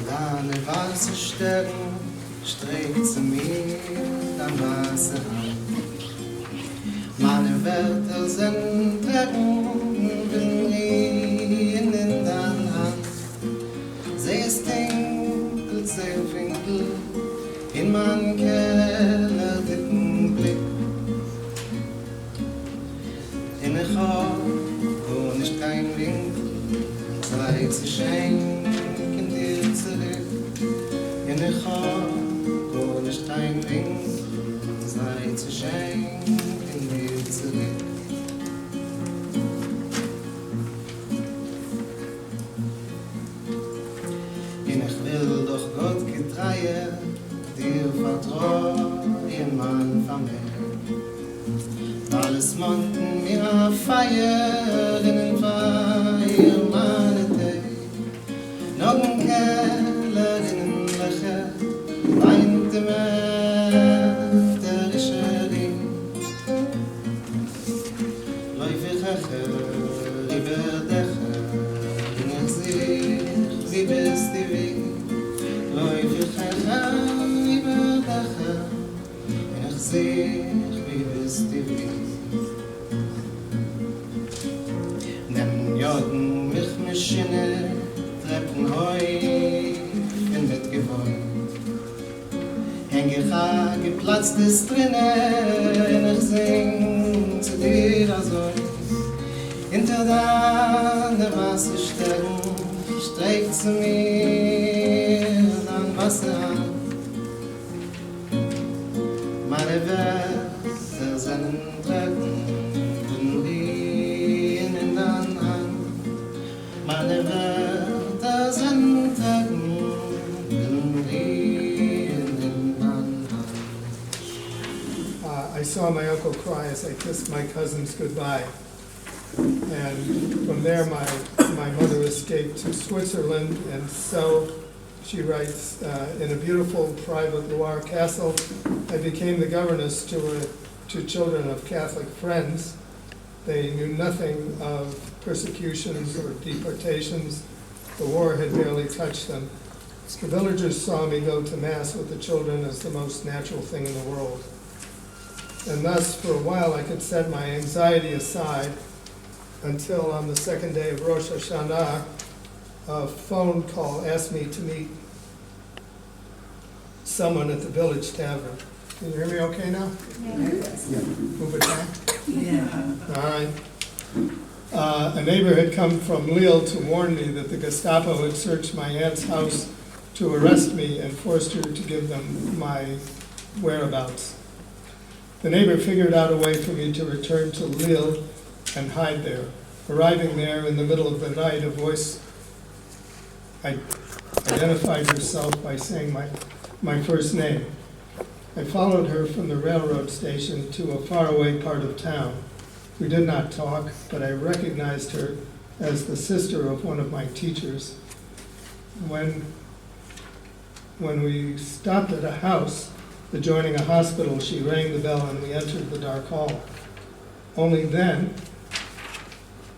Deine weiße Stern streckt zu mir am Wasser an. Meine Wörter sind Treppen, bin in deiner Hand. Sie ist dunkel, sehr finkel, in meinen Keller dicken Blick. In der Chor, wo nicht kein Winkel, sei sie schenken dir zurück. In der Chor, wo nicht kein Winkel, sei sie schenken dir zurück. Und ich will doch Gott getreue, dir vertrauen, Mann von mir. Alles monten mir a Feier in den Feier, meine Tee. Noch ein Keller in den Löcher, weint dem öfterische Ring. Läuf ich über Dächer, in ich sich, wie bist du wie? Läuf ich über Dächer, in ich sich, wie bist du wie? Joden mich Maschine, Treppen heu, bin mitgewohnt. Häng ich geplatzt ist drinnen, ich sing zu dir also. Hinter deiner Wasserstern streckt zu mir an Wasser an. Meine Wörter sind Treppen, meine Wörter sind Treppen, I saw my uncle cry as I kissed my cousins goodbye. And from there, my mother escaped to Switzerland, and so, she writes, in a beautiful private Loire castle, I became the governess to children of Catholic friends. They knew nothing of persecutions or deportations. The war had barely touched them. The villagers saw me go to Mass with the children as the most natural thing in the world. And thus, for a while, I could set my anxiety aside until on the second day of Rosh Hashanah, a phone call asked me to meet someone at the village tavern. Can you hear me okay now? Yes. Yeah. Move it down? Yeah. All right. A neighbor had come from Lille to warn me that the Gestapo had searched my aunt's house to arrest me and forced her to give them my whereabouts. The neighbor figured out a way for me to return to Lille and hide there. Arriving there in the middle of the night, a voice identified herself by saying my first name. I followed her from the railroad station to a faraway part of town. We did not talk, but I recognized her as the sister of one of my teachers. When we stopped at a house adjoining a hospital, she rang the bell and we entered the dark hall. Only then,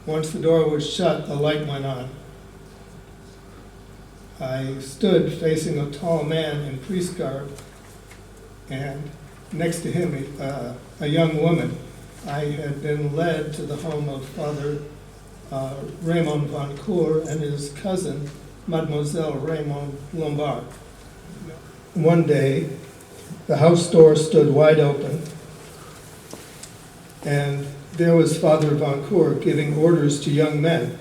once the door was shut, a light went on. I stood facing a tall man in priest garb, and next to him, a young woman. I had been led to the home of Father Raymond von Cour and his cousin, Mademoiselle Raymond Lombard. One day, the house door stood wide open, and there was Father von Cour giving orders to young men.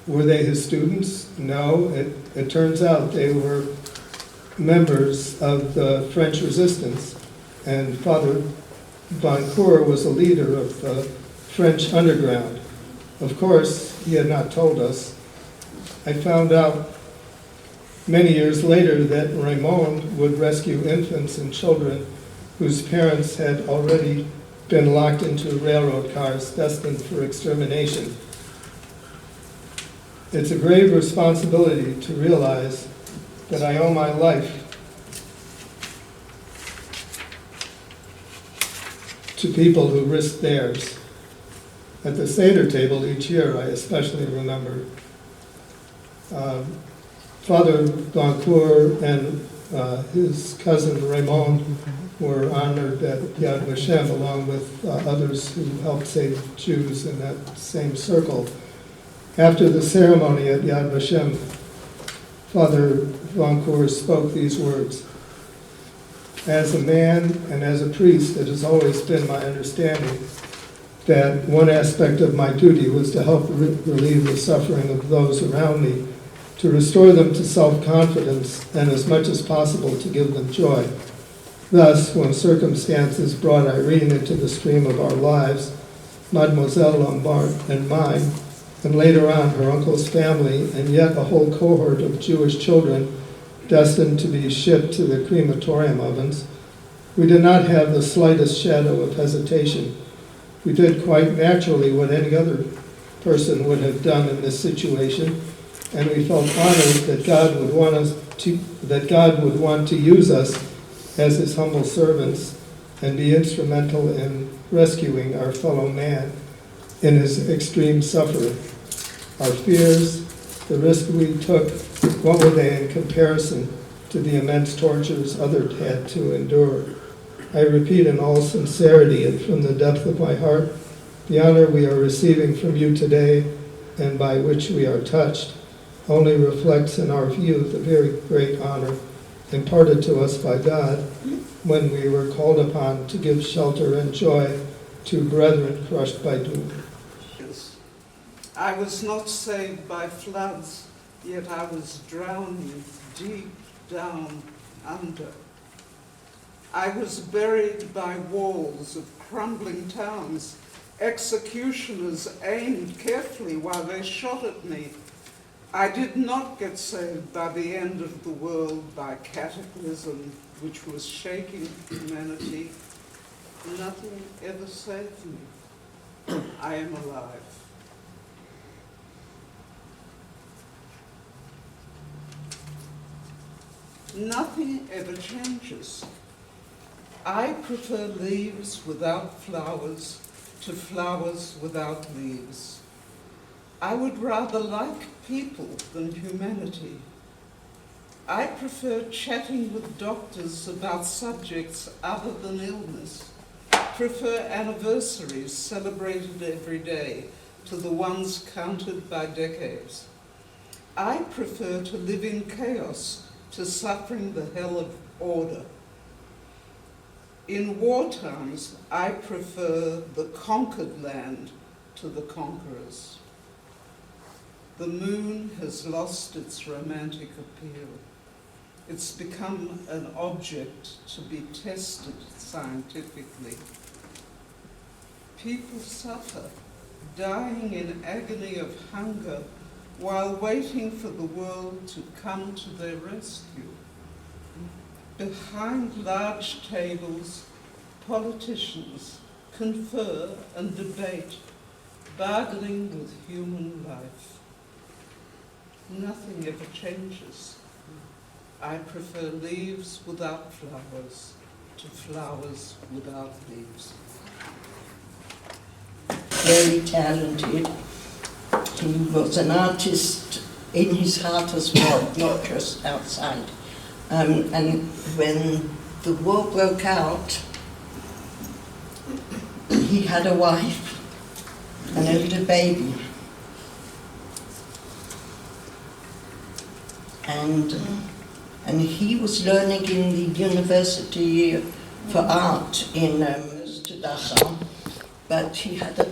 Were they his students? No, it turns out they were members of the French resistance, and Father von Cour was a leader of the French underground. Of course, he had not told us. I found out many years later that Raymond would rescue infants and children whose parents had already been locked into railroad cars destined for extermination. It's a grave responsibility to realize that I owe my life to people who risked theirs. At the Seder table each year, I especially remember Father Goncourt and his cousin Raymond were honored at Yad Vashem, along with others who helped save Jews in that same circle. After the ceremony at Yad Vashem, Father Goncourt spoke these words: "As a man and as a priest, it has always been my understanding that one aspect of my duty was to help relieve the suffering of those around me, to restore them to self-confidence, and as much as possible to give them joy. Thus, when circumstances brought Irene into the stream of our lives, Mademoiselle Lombard and mine, and later on her uncle's family, and yet a whole cohort of Jewish children destined to be shipped to the crematorium ovens, we did not have the slightest shadow of hesitation. We did quite naturally what any other person would have done in this situation, and we felt honored that God would want to use us as his humble servants and be instrumental in rescuing our fellow man in his extreme suffering. Our fears, the risk we took, what were they in comparison to the immense tortures others had to endure? I repeat in all sincerity and from the depth of my heart, the honor we are receiving from you today and by which we are touched only reflects in our view the very great honor imparted to us by God when we were called upon to give shelter and joy to brethren crushed by doom." I was not saved by floods, yet I was drowning deep down under. I was buried by walls of crumbling towns. Executioners aimed carefully while they shot at me. I did not get saved by the end of the world, by cataclysm which was shaking humanity. Nothing ever saved me. I am alive. Nothing ever changes. I prefer leaves without flowers to flowers without leaves. I would rather like people than humanity. I prefer chatting with doctors about subjects other than illness. Prefer anniversaries celebrated every day to the ones counted by decades. I prefer to live in chaos to suffering the hell of order. In war times, I prefer the conquered land to the conquerors. The moon has lost its romantic appeal. It's become an object to be tested scientifically. People suffer, dying in agony of hunger while waiting for the world to come to their rescue. Behind large tables, politicians confer and debate, bargaining with human life. Nothing ever changes. I prefer leaves without flowers to flowers without leaves. Very talented. He was an artist in his heart as well, not just outside. And when the war broke out, he had a wife and a little baby. And he was learning in the University for Art in Amsterdam, but he had a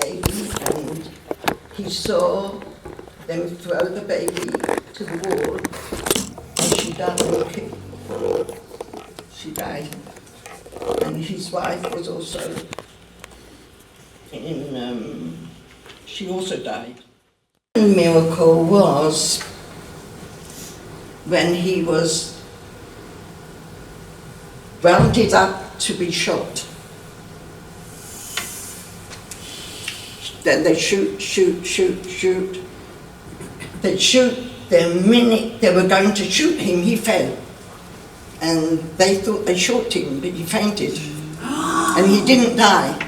baby, and he saw them throw the baby to the wall, and she died. She died. And his wife was also she also died. The miracle was when he was rounded up to be shot. Then they shoot. They'd shoot the minute they were going to shoot him, he fell. And they thought they shot him, but he fainted. and he didn't die.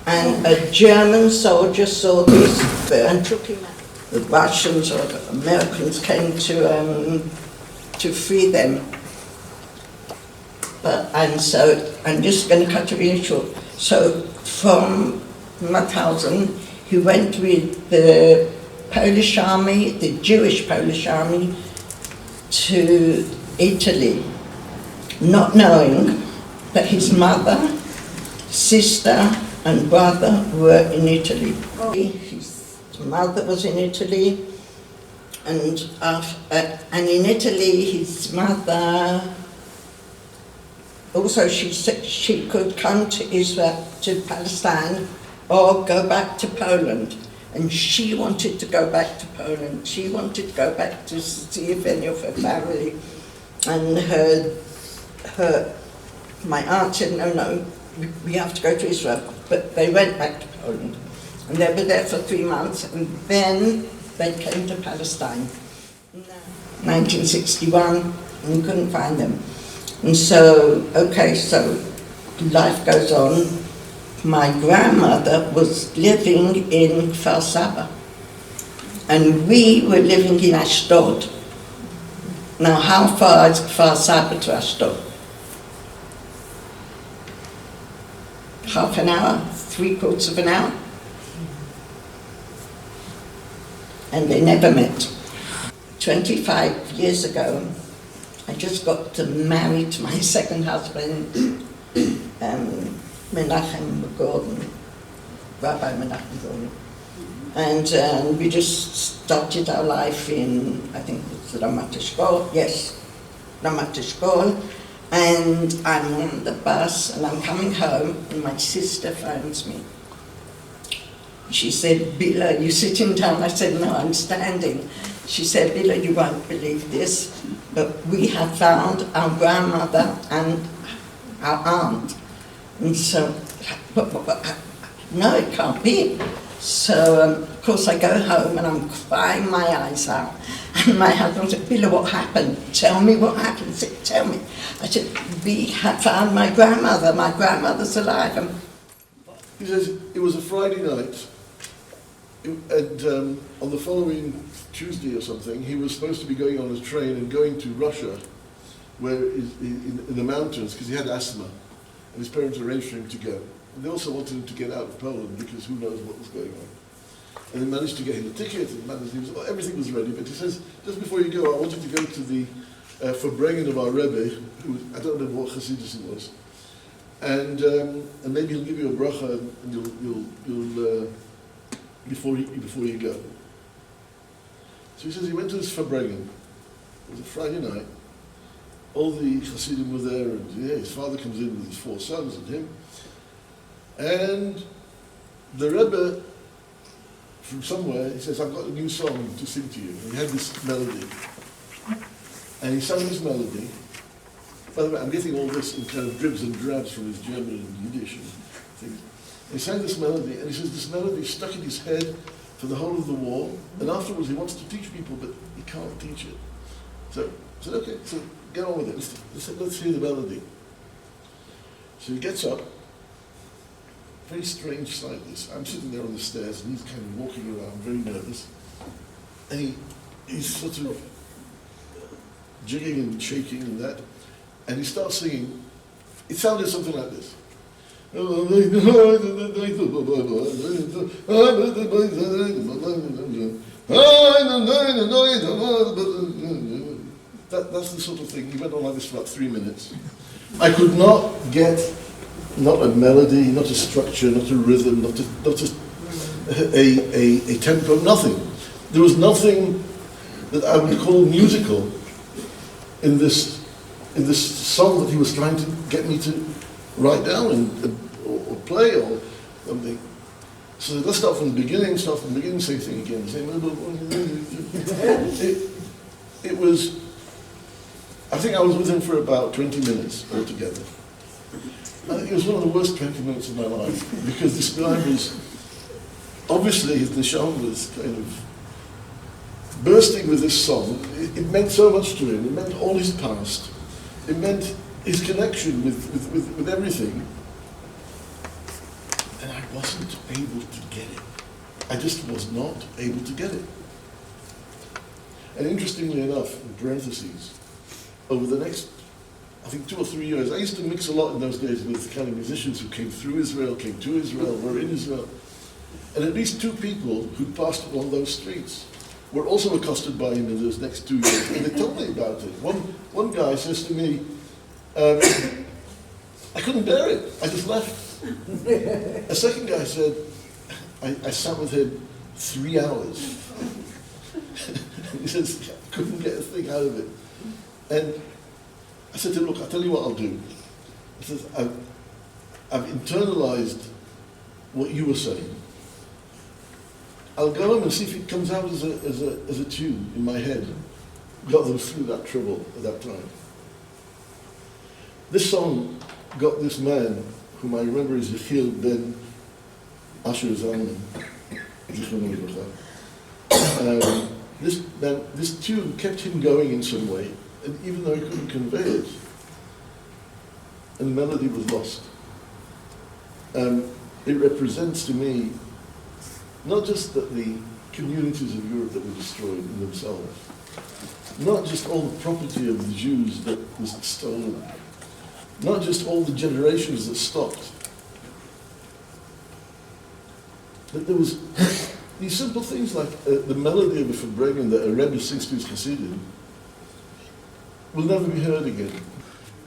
And a German soldier saw this and took him out. The Russians or the Americans came to free them. And so, I'm just going to cut it really short. So, from Mauthausen, he went with the Polish army, the Jewish Polish army, to Italy, not knowing that his mother, sister, and brother were in Italy. His mother was in Italy, and in Italy, his mother. Also, she said she could come to Israel, to Palestine, or go back to Poland. And she wanted to go back to Poland. She wanted to go back to see if any of her family. And my aunt said, no, we have to go to Israel. But they went back to Poland. And they were there for 3 months, and then they came to Palestine. 1961, and we couldn't find them. And so, so life goes on. My grandmother was living in Kfar Saba, and we were living in Ashdod. Now, how far is Kfar Saba to Ashdod? Half an hour, 3/4 of an hour? And they never met. 25 years ago, I just got married to my second husband, Menachem Gordon, Rabbi Menachem Gordon. And we just started our life in, I think it's Ramat Eshkol, yes, Ramat Eshkol. And I'm on the bus and I'm coming home and my sister phones me. She said, Bila, you sitting down? I said, no, I'm standing. She said, Bila, you won't believe this, but we have found our grandmother and our aunt. And so, no, it can't be. So, of course, I go home and I'm crying my eyes out. And my husband said, Bila, what happened? Tell me what happened. He said, tell me. I said, we have found my grandmother. My grandmother's alive. He says, it was a Friday night, and on the following Tuesday or something, he was supposed to be going on a train and going to Russia, where in the mountains, because he had asthma, and his parents arranged for him to go. And they also wanted him to get out of Poland, because who knows what was going on. And they managed to get him a ticket, and everything was ready, but he says, just before you go, I want you to go to the Verbrengen of our Rebbe, who, I don't know what Hasidus he was, and maybe he'll give you a bracha, and you'll before you go. So he says he went to this Verbrengen. It was a Friday night. All the Hasidim were there, and his father comes in with his 4 sons and him. And the Rebbe, from somewhere, he says, I've got a new song to sing to you. And he had this melody. And he sang this melody. By the way, I'm getting all this in kind of dribs and drabs from his German and Yiddish and things. He sang this melody, and he says this melody stuck in his head for the whole of the war, and afterwards he wants to teach people, but he can't teach it. So I said, okay, so get on with it. Let's hear the melody. So he gets up. Very strange sight, this. I'm sitting there on the stairs, and he's kind of walking around, very nervous. And he's sort of jigging and shaking and that, and he starts singing. It sounded something like this. That's the sort of thing. He went on like this for about 3 minutes. I could not get, not a melody, not a structure, not a rhythm, not a tempo, nothing. There was nothing that I would call musical in this song that he was trying to get me to write down or play or something. So let's start from the beginning, same thing again. It was, I think I was with him for about 20 minutes altogether. I think it was one of the worst 20 minutes of my life, because this guy was, obviously his neshama was kind of bursting with this song. It meant so much to him. It meant all his past. It meant his connection with everything. And I wasn't able to get it. I just was not able to get it. And interestingly enough, in parentheses, over the next, I think 2 or 3 years, I used to mix a lot in those days with kind of musicians who came through Israel, came to Israel, were in Israel. And at least 2 people who passed along those streets were also accosted by him in those next 2 years, and they told me about it. One guy says to me, I couldn't bear it, I just left. A second guy said, I sat with him 3 hours. He says, I couldn't get a thing out of it. And I said to him, look, I'll tell you what I'll do. I said, I've internalized what you were saying. I'll go home and see if it comes out as a tune in my head. Got them through that trouble at that time. This song got this man, whom I remember as Yechiel ben Asher Zalman, this tune kept him going in some way, and even though he couldn't convey it, and the melody was lost. It represents to me not just that the communities of Europe that were destroyed in themselves, not just all the property of the Jews that was stolen, not just all the generations that stopped, but there was these simple things like the melody of a Farbrengen that a Rebbe sings to his Hasidim will never be heard again.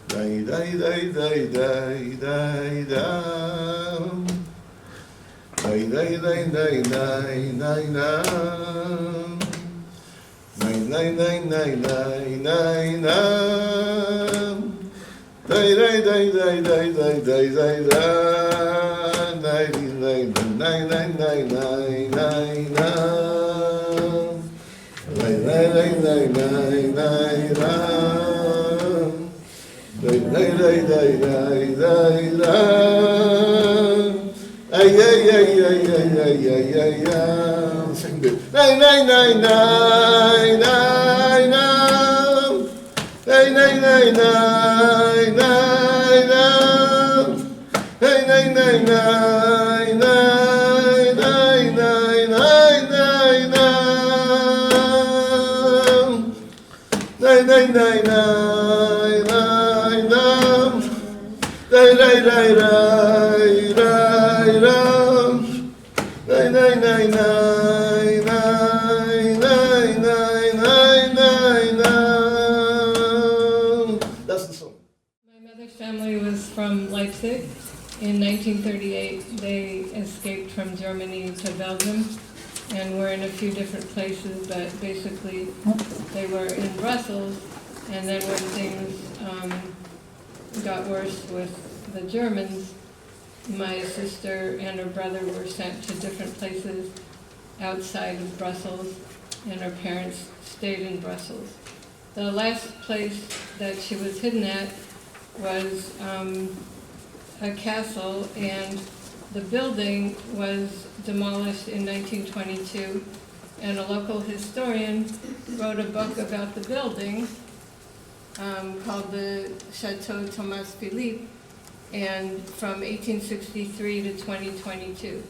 Dai dai dai dai dai dai dam. Dai dai dai dai dai dai dam. Dai dai dai dai dai dai dam. Dai dai dai dai dai dai dai dai dam. Dai dai dai dai dai dai dai dai dam. Dai dai dai dai dai dai dam. Dai dai dai dai dai dai dam. Ay ay ay ay ay ay ay ay ay. Second bit. Dai dai dai dai dai dam. Dai dai dai dai dai dam. Dai dai dai dai dai dai dai dai dai dam. Dai dai dai dai dai dam. Dai dai dai dai dai dam. Dai dai dai dai dai dai dai dai dai dam. That's the song. My mother's family was from Leipzig. In 1938, they escaped from Germany to Belgium and were in a few different places, but basically they were in Brussels. And then when things got worse with the Germans, my sister and her brother were sent to different places outside of Brussels, and her parents stayed in Brussels. The last place that she was hidden at was a castle, and the building was demolished in 1922, and a local historian wrote a book about the building called the Chateau Thomas Philippe, and from 1863 to 2022.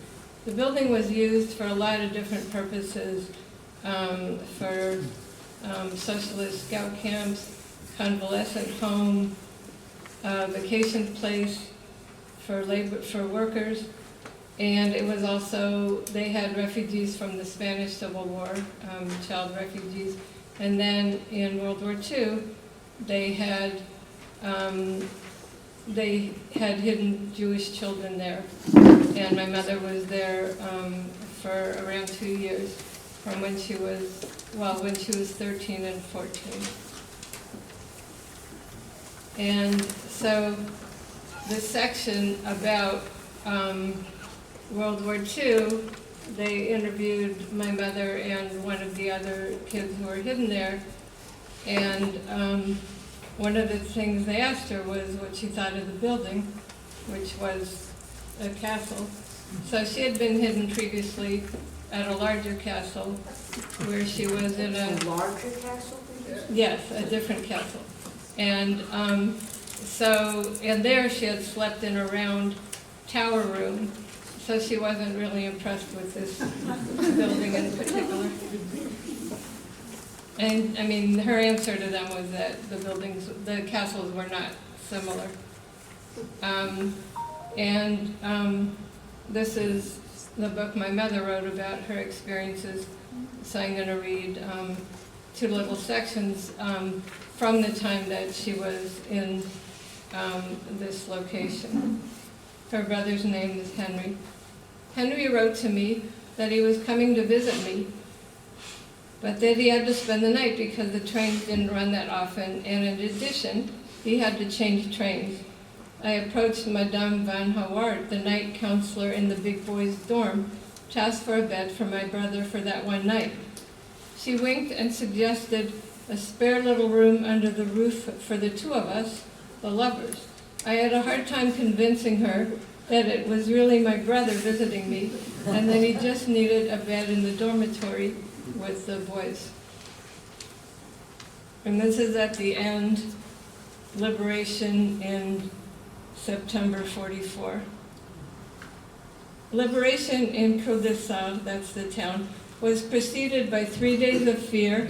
The building was used for a lot of different purposes, for socialist scout camps, convalescent home, vacation place for workers, and it was also, they had refugees from the Spanish Civil War, child refugees, and then in World War II, they had hidden Jewish children there, and my mother was there for around 2 years, from when she was 13 and 14. And so this section about World War II, they interviewed my mother and one of the other kids who were hidden there, and one of the things they asked her was what she thought of the building, which was a castle. So she had been hidden previously at a larger castle, where she was in a larger castle? Yes, a different castle. And and there she had slept in a round tower room. so she wasn't really impressed with this building in particular. And, I mean, her answer to them was that the castles were not similar. This is the book my mother wrote about her experiences. So I'm going to read 2 little sections from the time that she was in this location. Her brother's name is Henry. Henry wrote to me that he was coming to visit me, but that he had to spend the night because the trains didn't run that often, and in addition, he had to change trains. I approached Madame Van Howard, the night counselor in the big boys' dorm, to ask for a bed for my brother for that one night. She winked and suggested a spare little room under the roof for the 2 of us, the lovers. I had a hard time convincing her that it was really my brother visiting me, and that he just needed a bed in the dormitory with the boys. And this is at the end, liberation in September 44. Liberation in Kurdistan, that's the town, was preceded by 3 days of fear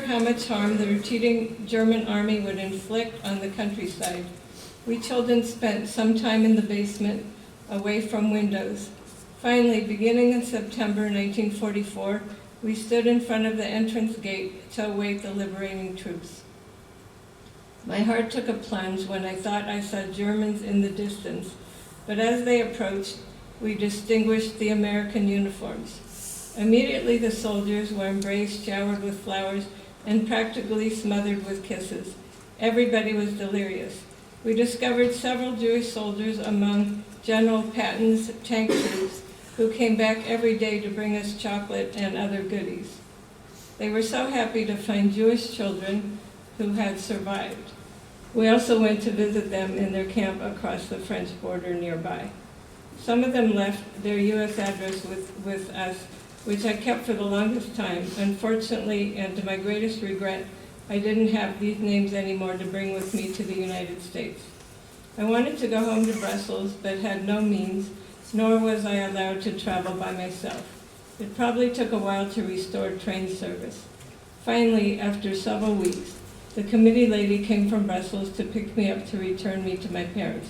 how much harm the retreating German army would inflict on the countryside. We children spent some time in the basement, away from windows. Finally, beginning in September 1944, we stood in front of the entrance gate to await the liberating troops. My heart took a plunge when I thought I saw Germans in the distance, but as they approached, we distinguished the American uniforms. Immediately the soldiers were embraced, showered with flowers, and practically smothered with kisses. Everybody was delirious. We discovered several Jewish soldiers among General Patton's tank troops, who came back every day to bring us chocolate and other goodies. They were so happy to find Jewish children who had survived. We also went to visit them in their camp across the French border nearby. Some of them left their U.S. address with us, which I kept for the longest time. Unfortunately, and to my greatest regret, I didn't have these names anymore to bring with me to the United States. I wanted to go home to Brussels, but had no means, nor was I allowed to travel by myself. It probably took a while to restore train service. Finally, after several weeks, the committee lady came from Brussels to pick me up to return me to my parents.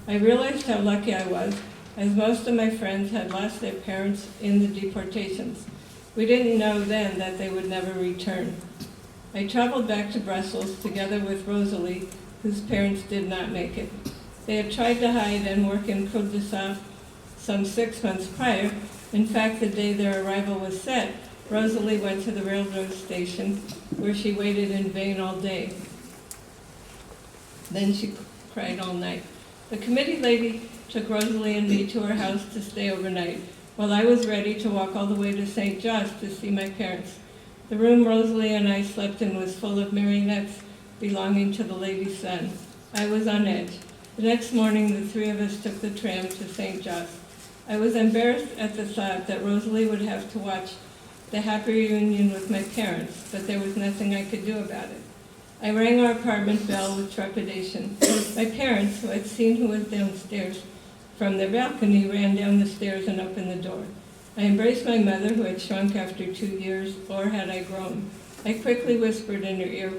I realized how lucky I was, as most of my friends had lost their parents in the deportations. We didn't know then that they would never return. I traveled back to Brussels together with Rosalie, whose parents did not make it. They had tried to hide and work in Kurdistan some 6 months prior. In fact, the day their arrival was set, Rosalie went to the railroad station, where she waited in vain all day. Then she cried all night. The committee lady took Rosalie and me to her house to stay overnight, while I was ready to walk all the way to St. John's to see my parents. The room Rosalie and I slept in was full of marionettes belonging to the lady's son. I was on edge. The next morning, the 3 of us took the tram to St. John's. I was embarrassed at the thought that Rosalie would have to watch the happy reunion with my parents, but there was nothing I could do about it. I rang our apartment bell with trepidation. My parents, who had seen who was downstairs from their balcony, ran down the stairs and opened the door. I embraced my mother, who had shrunk after 2 years, or had I grown. I quickly whispered in her ear,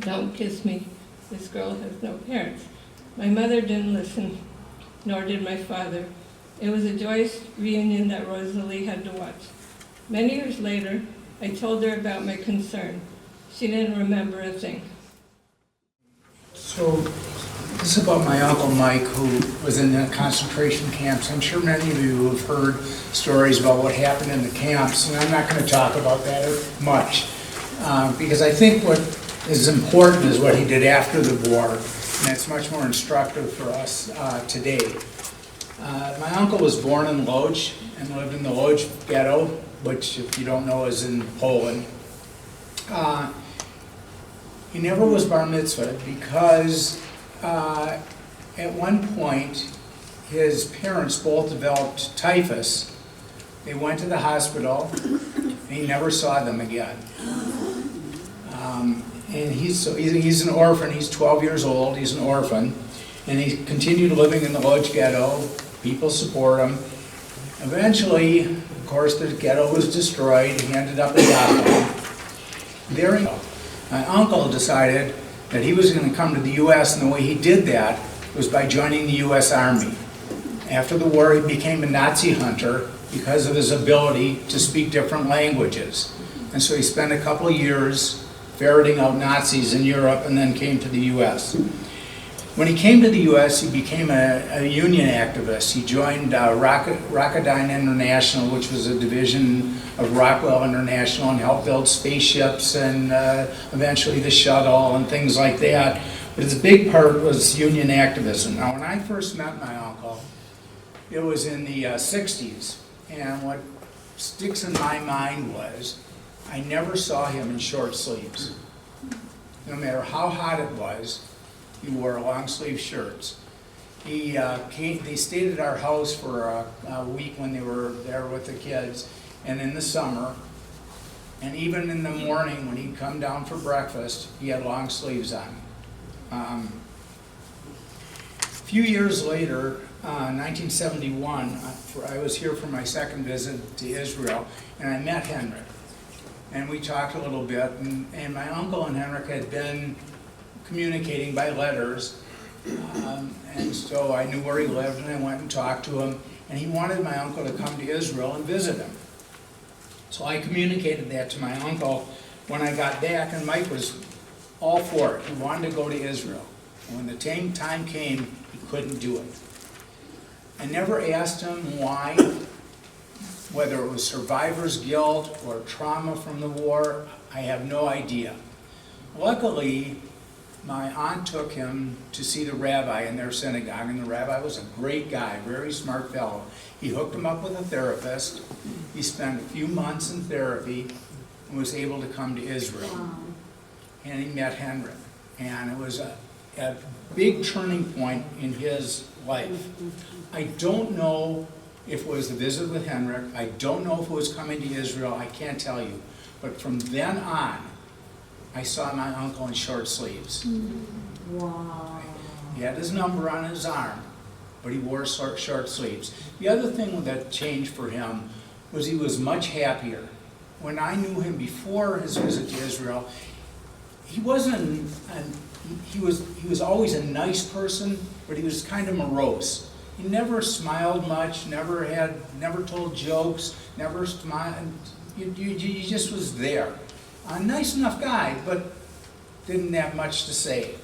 "Don't kiss me. This girl has no parents." My mother didn't listen, nor did my father. It was a joyous reunion that Rosalie had to watch. Many years later, I told her about my concern. She didn't remember a thing. So, this is about my Uncle Mike, who was in the concentration camps. I'm sure many of you have heard stories about what happened in the camps, and I'm not going to talk about that much, because I think what is important is what he did after the war, and it's much more instructive for us today. My uncle was born in Lodz and lived in the Lodz ghetto, which, if you don't know, is in Poland. He never was bar mitzvahed because at one point his parents both developed typhus. They went to the hospital and he never saw them again. And he's an orphan. He's 12 years old. He's an orphan. And he continued living in the Lodz ghetto People support him. Eventually, of course, the ghetto was destroyed. He ended up in Dachau. There, my uncle decided that he was going to come to the U.S., and the way he did that was by joining the U.S. Army. After the war, he became a Nazi hunter because of his ability to speak different languages. And so he spent a couple of years ferreting out Nazis in Europe and then came to the U.S. When he came to the U.S., he became a union activist. He joined Rocketdyne International, which was a division of Rockwell International, and helped build spaceships and eventually the shuttle and things like that. But his big part was union activism. Now, when I first met my uncle, it was in the 60s, and what sticks in my mind was I never saw him in short sleeves. No matter how hot it was, he wore long sleeve shirts. They stayed at our house for a week when they were there with the kids, and in the summer, and even in the morning when he'd come down for breakfast, he had long sleeves on. A few years later, 1971, I was here for my second visit to Israel, and I met Henrik. And we talked a little bit, and my uncle and Henrik had been communicating by letters, and so I knew where he lived, and I went and talked to him, and he wanted my uncle to come to Israel and visit him. So I communicated that to my uncle when I got back, and Mike was all for it. He wanted to go to Israel. And when the time came, he couldn't do it. I never asked him why, whether it was survivor's guilt or trauma from the war. I have no idea. Luckily, my aunt took him to see the rabbi in their synagogue, and the rabbi was a great guy, very smart fellow. He hooked him up with a therapist. He spent a few months in therapy and was able to come to Israel. And he met Henrik. And it was a big turning point in his life. I don't know if it was the visit with Henrik. I don't know if it was coming to Israel. I can't tell you. But from then on, I saw my uncle in short sleeves. Wow. He had his number on his arm, but he wore short sleeves. The other thing that changed for him was he was much happier. When I knew him before his visit to Israel, he wasn't he was always a nice person, but he was kind of morose. He never smiled much, never told jokes, never smiled. He just was there. A nice enough guy, but didn't have much to say.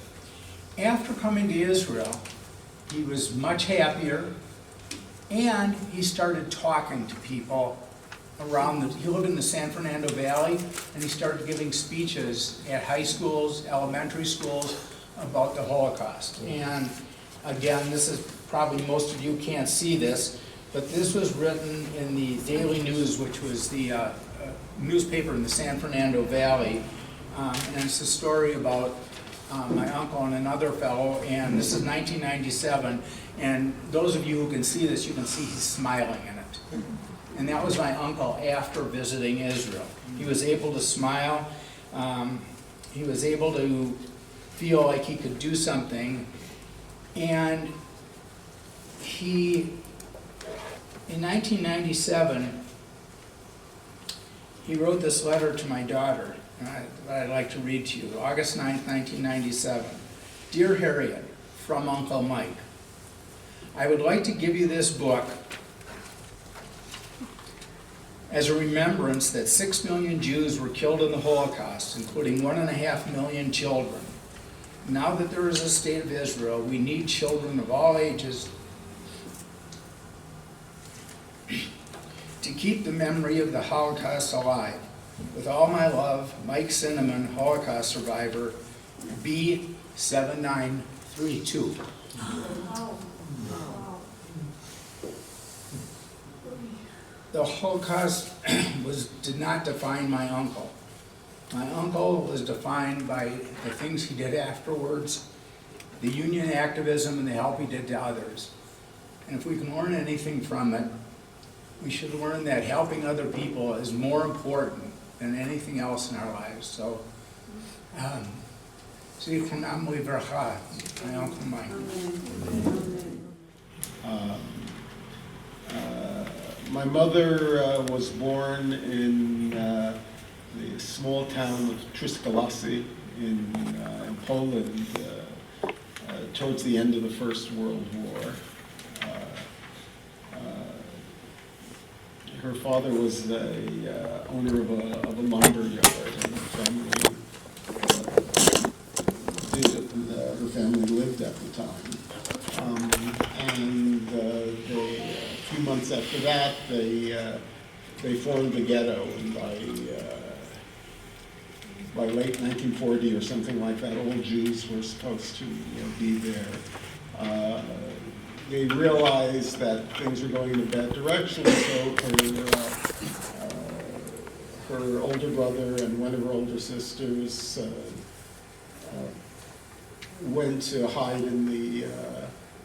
After coming to Israel, he was much happier, and he started talking to people around he lived in the San Fernando Valley, and he started giving speeches at high schools, elementary schools about the Holocaust. And again, this is probably most of you can't see this, but this was written in the Daily News, which was the newspaper in the San Fernando Valley, and it's a story about my uncle and another fellow, and this is 1997, and those of you who can see this, you can see he's smiling in it. And that was my uncle after visiting Israel. He was able to smile, he was able to feel like he could do something, and in 1997, he wrote this letter to my daughter that I'd like to read to you. August 9th, 1997. Dear Harriet, from Uncle Mike, I would like to give you this book as a remembrance that 6 million Jews were killed in the Holocaust, including 1.5 million children. Now that there is a state of Israel, we need children of all ages to keep the memory of the Holocaust alive. With all my love, Mike Cinnamon, Holocaust survivor, B7932. The Holocaust did not define my uncle. My uncle was defined by the things he did afterwards, the union activism and the help he did to others. And if we can learn anything from it, we should learn that helping other people is more important than anything else in our lives. So, Zichronam Livracha, my Uncle Mike. My mother was born in the small town of Triskolasi in Poland towards the end of the First World War. Her father was the owner of a lumber yard, and her family lived at the time. And a few months after that, they formed the ghetto, and by late 1940 or something like that, all Jews were supposed to be there. They realized that things were going in a bad direction, so her older brother and one of her older sisters went to hide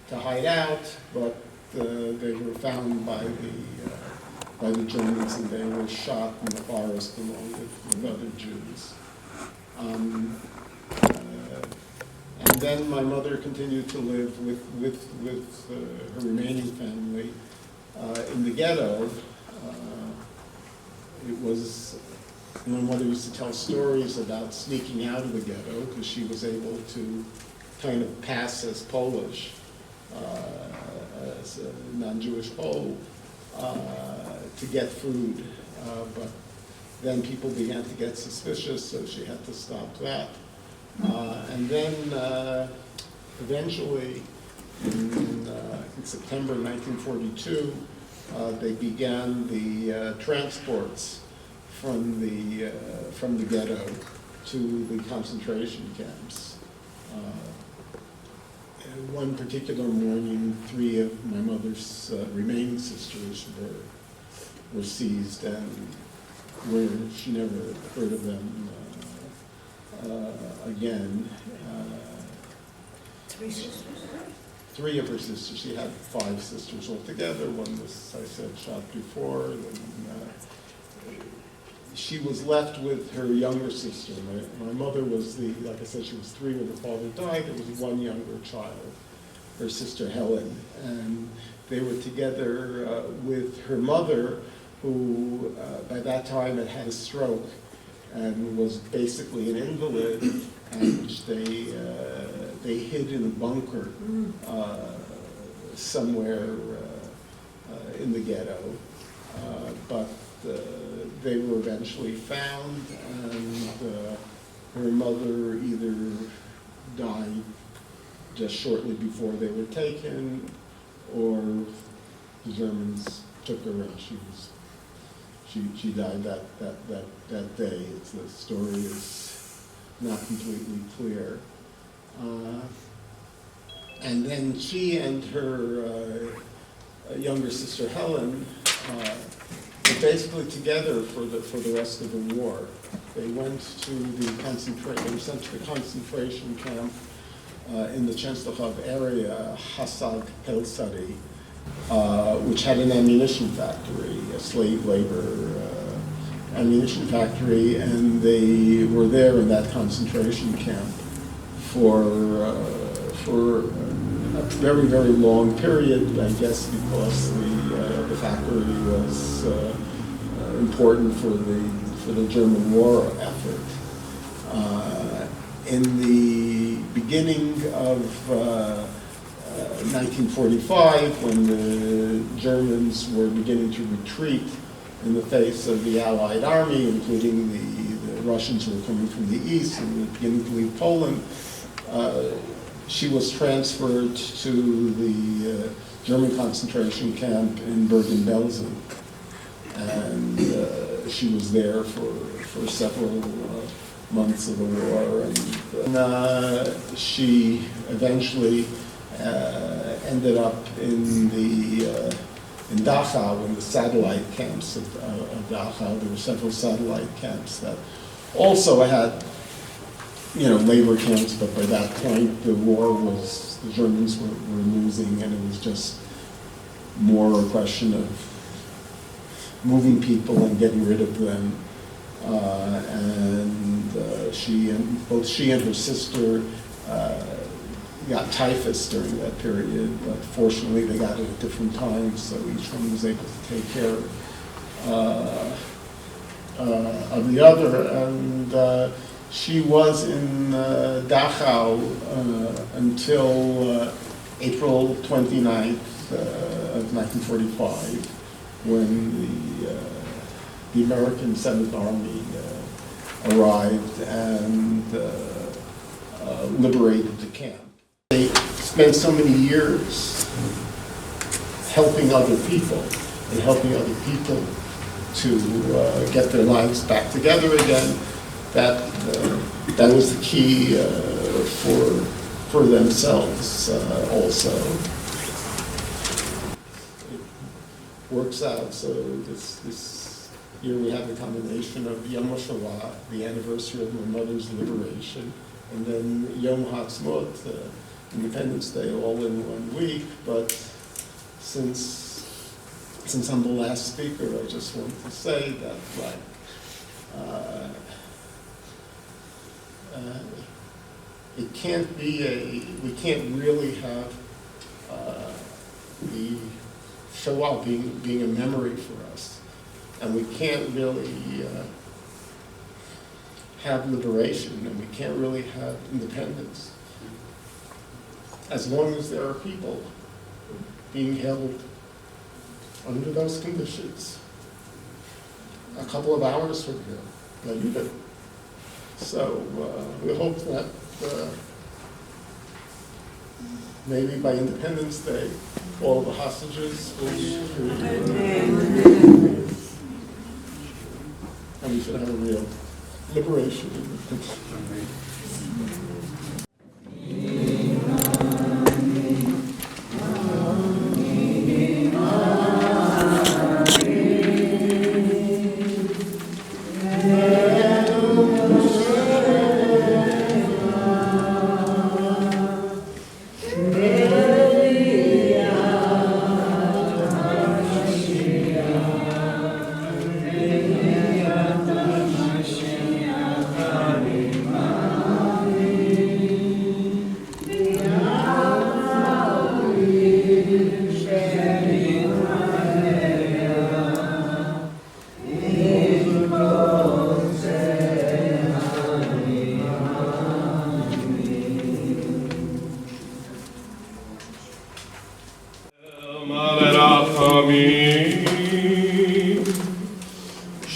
to hide out, but they were found by the Germans, and they were shot in the forest along with other Jews. And then my mother continued to live with her remaining family in the ghetto. It was, my mother used to tell stories about sneaking out of the ghetto because she was able to kind of pass as Polish, as a non-Jewish Pole, to get food. But then people began to get suspicious, so she had to stop that. And then eventually, in September 1942, they began the transports from the ghetto to the concentration camps. One particular morning, 3 of my mother's remaining sisters were seized, and she never heard of them again. 3 sisters? 3 of her sisters. She had 5 sisters altogether. One was, I said, shot before. She was left with her younger sister. My mother was like I said, she was 3 when her father died. There was 1 younger child, her sister Helen. And they were together with her mother, who by that time had a stroke and was basically an invalid, and which they hid in a bunker somewhere in the ghetto. But they were eventually found, and her mother either died just shortly before they were taken, or the Germans took her and she died that day. The story is not completely clear. And then she and her younger sister Helen were basically together for the rest of the war. They went to they were sent to the concentration camp in the Częstochow area, Hasag Pelsari, which had an ammunition factory, a slave labor ammunition factory, and they were there in that concentration camp for a very, very long period, I guess because the factory was important for the German war effort. In the beginning of 1945, when the Germans were beginning to retreat in the face of the Allied army, including the Russians who were coming from the east and were beginning to leave Poland, she was transferred to the German concentration camp in Bergen-Belsen. And she was there for several months of the war. And she eventually ended up in Dachau, in the satellite camps of Dachau. There were several satellite camps that also had, labor camps, but by that point the Germans were losing, and it was just more a question of moving people and getting rid of them. Both she and her sister got typhus during that period, but fortunately they got it at different times, so each one was able to take care of the other. And she was in Dachau until April 29th of 1945, when the American 7th Army arrived and liberated the camp. They spent so many years helping other people and helping other people to get their lives back together again. That was the key for themselves also. It works out. So this year we have the combination of Yom HaShoah, the anniversary of my mother's liberation, and then Yom HaAtzmaut, Independence Day, all in 1 week. But since I'm the last speaker, I just want to say that, it can't be we can't really have the Shoah being a memory for us, and we can't really have liberation, and we can't really have independence as long as there are people being held under those conditions a couple of hours from here, not even. So we hope that maybe by Independence Day, all the hostages will be free. And we should have a real liberation.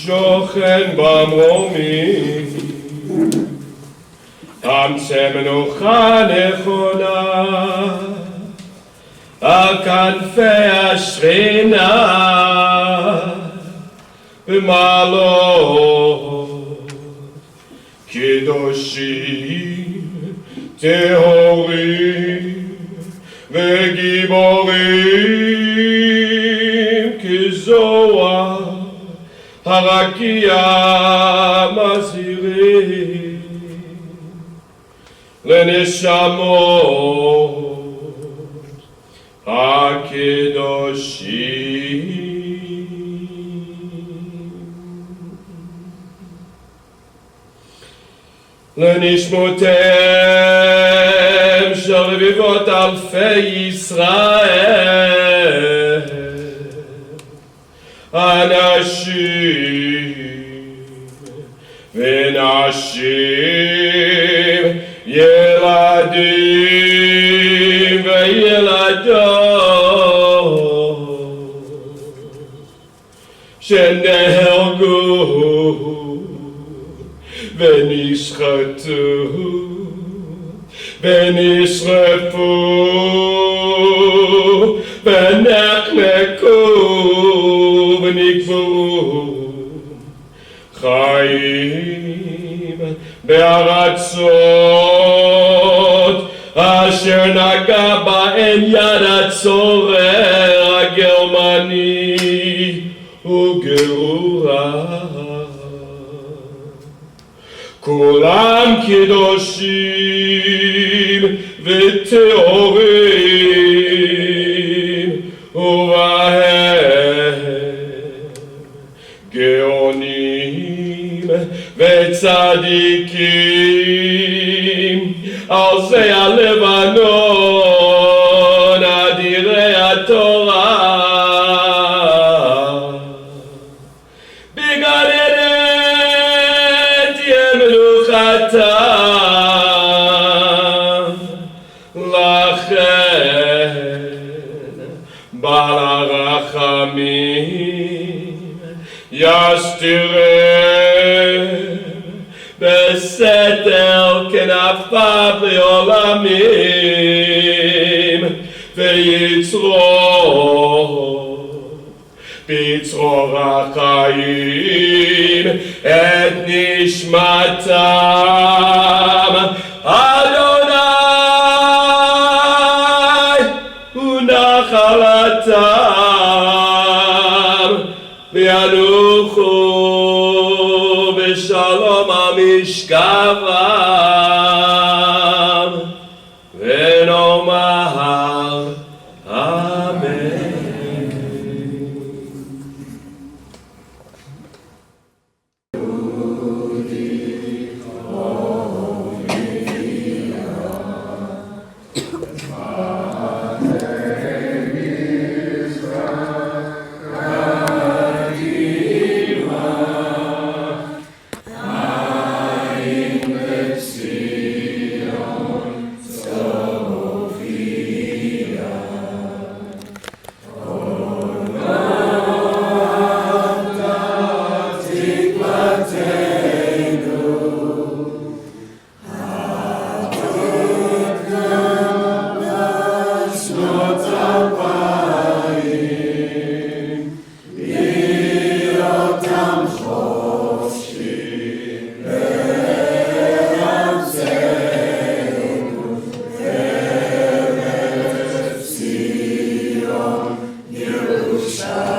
שוכן במרומים, אמצא מנוחה נכונה, על כנפי השכינה, במעלות קדושים, טהורים וגיבורים כזוהר הרקיע מזהירים לנשמות הקדושים, לנשמותיהם של רבבות אלפי ישראל, אנשים ונשים, ילדים וילדות שנהרגו ונשחטו ונשרפו ונחנקו ונקברו, חיים בארצות אשר נגע בהן יד הצורר הגרמני וגרורה. כולם קדושים וטהורים, ובהם גאונים וצדיקים, על זה הלבנון התורה. בגן תהיה מנוחתם, לכן בעל הרחמים יסתירם בסתר כנפיו לעולמים, ויצרור בצרור החיים את נשמתם. אדוני הוא נחלתם, וינוחו בשלום המשכבם, ונאמר אמן. Yerushalayim.